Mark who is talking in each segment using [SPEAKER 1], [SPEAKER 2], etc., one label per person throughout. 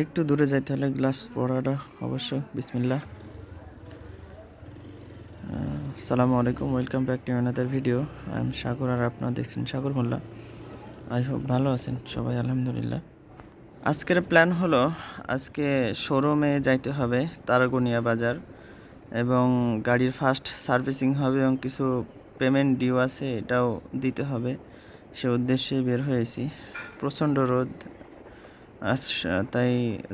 [SPEAKER 1] একটু দূরে যাইতে হলে গ্লাভস পরাটা অবশ্য। বিসমিল্লাহ। আসসালামু আলাইকুম, welcome back to another video. I am Sagar আর আপনারা দেখছেন সাগর মোল্লা। আই হোপ ভালো আছেন সবাই, আলহামদুলিল্লাহ। আজকের প্ল্যান হলো আজকে শোরুমে যাইতে হবে তারাগনিয়া বাজার, এবং গাড়ির ফার্স্ট সার্ভিসিং হবে এবং কিছু পেমেন্ট ডিউ আছে, এটাও দিতে হবে। সে উদ্দেশ্যে বের হয়েছি। প্রচণ্ড রোদ, আচ্ছা তাই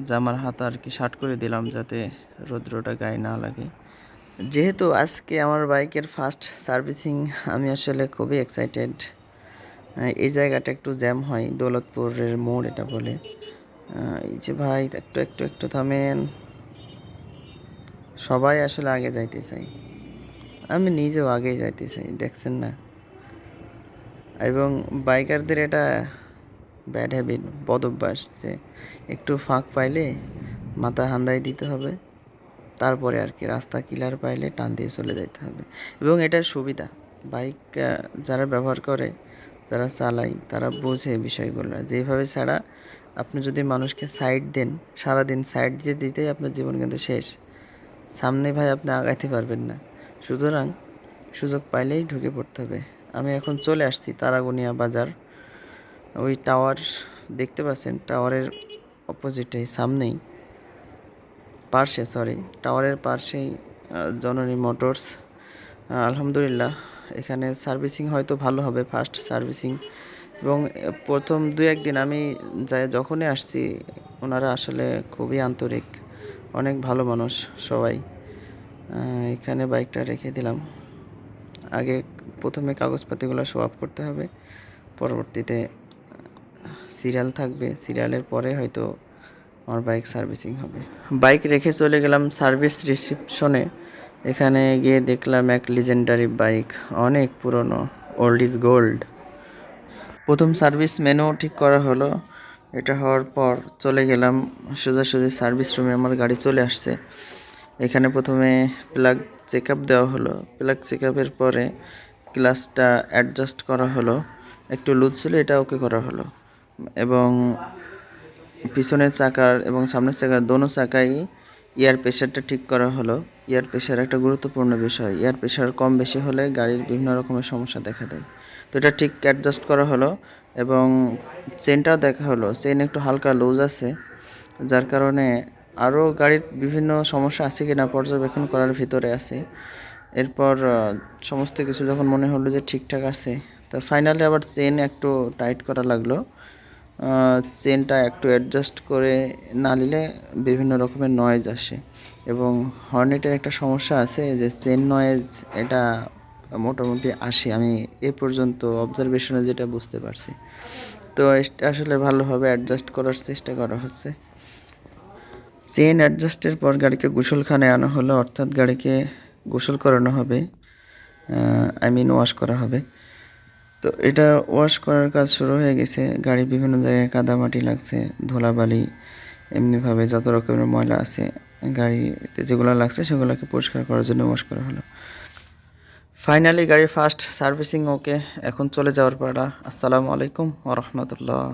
[SPEAKER 1] জামার হাত আর কি শার্ট করে দিলাম যাতে রৌদ্রটা গায়ে না লাগে। যেহেতু আজকে আমার বাইকের ফার্স্ট সার্ভিসিং, আমি আসলে খুবই এক্সাইটেড। এই জায়গাটা একটু জ্যাম হয়, দৌলতপুরের মোড় এটা বলে। এই যে ভাই একটু একটু একটু থামেন, সবাই আসলে আগে যাইতে চাই, আমি নিজেও আগে যাইতে চাই, দেখছেন না? এবং বাইকারদের এটা ব্যাড হ্যাবিট, বদ অভ্যাস, যে একটু ফাঁক পাইলে মাথা হান্দাই দিতে হবে, তারপরে আর কি রাস্তা ক্লিয়ার পাইলে টান দিয়ে চলে যেতে হবে। এবং এটার সুবিধা, বাইক যারা ব্যবহার করে, যারা চালায়, তারা বোঝে বিষয়গুলো। যেভাবে ছাড়া আপনি যদি মানুষকে সাইড দেন, সারাদিন সাইড দিয়ে দিতেই আপনার জীবন কিন্তু শেষ। সামনে ভাই আপনি আগাইতে পারবেন না। সুতরাং সুযোগ পাইলেই ঢুকে পড়তে হবে। আমি এখন চলে আসছি তারাগনিয়া বাজার। ওই টাওয়ার দেখতে পাচ্ছেন, টাওয়ারের অপোজিটে সামনেই টাওয়ারের পাশেই জননী মোটরস। আলহামদুলিল্লাহ, এখানে সার্ভিসিং হয়তো ভালো হবে, ফার্স্ট সার্ভিসিং। এবং প্রথম 2-1 দিন আমি যখনই আসছি, ওনারা আসলে খুবই আন্তরিক, অনেক ভালো মানুষ সবাই। এখানে বাইকটা রেখে দিলাম। আগে প্রথমে কাগজপাতিগুলো শো আপ করতে হবে, পরবর্তীতে সিরিয়াল থাকবে, সিরিয়ালের পরে হয়তো আমার বাইক সার্ভিসিং হবে। বাইক রেখে চলে গেলাম সার্ভিস রিসিপশনে। এখানে গিয়ে দেখলাম এক লিজেন্ডারি বাইক, অনেক পুরনো, ওল্ড ইজ গোল্ড। প্রথম সার্ভিস মেনু ঠিক করা হলো। এটা হওয়ার পর চলে গেলাম সোজাসুজি সার্ভিস রুমে। আমার গাড়ি চলে আসছে। এখানে প্রথমে প্লাগ চেক আপ দেওয়া হলো। প্লাগ চেক আপের পরে ক্লাসটা অ্যাডজাস্ট করা হলো, একটু লুজ ছিল, এটা ওকে করা হলো। এবং পিছনের চাকার এবং সামনের চাকার দোনো চাকাই এয়ার প্রেশারটা ঠিক করা হলো। এয়ার প্রেশার একটা গুরুত্বপূর্ণ বিষয়। এয়ার প্রেশার কম বেশি হলে গাড়ির বিভিন্ন রকমের সমস্যা দেখা দেয়। তো এটা ঠিক অ্যাডজাস্ট করা হলো। এবং চেনটাও দেখা হলো, চেন একটু হালকা লুজ আছে, যার কারণে আরও গাড়ির বিভিন্ন সমস্যা আছে কিনা পর্যবেক্ষণ করার ভিতরে আছে। এরপর সমস্ত কিছু যখন মনে হলো যে ঠিকঠাক আছে, তো ফাইনালি আবার চেন একটু টাইট করা লাগলো। চেনটা একটু অ্যাডজাস্ট করে না নিলে বিভিন্ন রকমের নয়েজ আসে। এবং হর্নেটের একটা সমস্যা আছে যে চেন নয়েজ, এটা মোটামুটি আসে, আমি এ পর্যন্ত অবজারভেশনে যেটা বুঝতে পারছি। তো এটা আসলে ভালোভাবে অ্যাডজাস্ট করার চেষ্টা করা হচ্ছে। চেন অ্যাডজাস্টের পর গাড়িকে গোসলখানায় আনা হলো, অর্থাৎ গাড়িকে গোসল করানো হবে, ওয়াশ করা হবে। তো এটা ওয়াশ করার কাজ শুরু হয়ে গেছে। গাড়ির বিভিন্ন জায়গায় কাদামাটি লাগছে, ধুলাবালি, এমনিভাবে যত রকমের ময়লা আছে গাড়িতে যেগুলো লাগছে সেগুলোকে পরিষ্কার করার জন্য ওয়াশ করা হলো। ফাইনালি গাড়ির ফার্স্ট সার্ভিসিং ওকে, এখন চলে যাওয়ার পালা। আসসালামু আলাইকুম ওয়া রাহমাতুল্লাহ।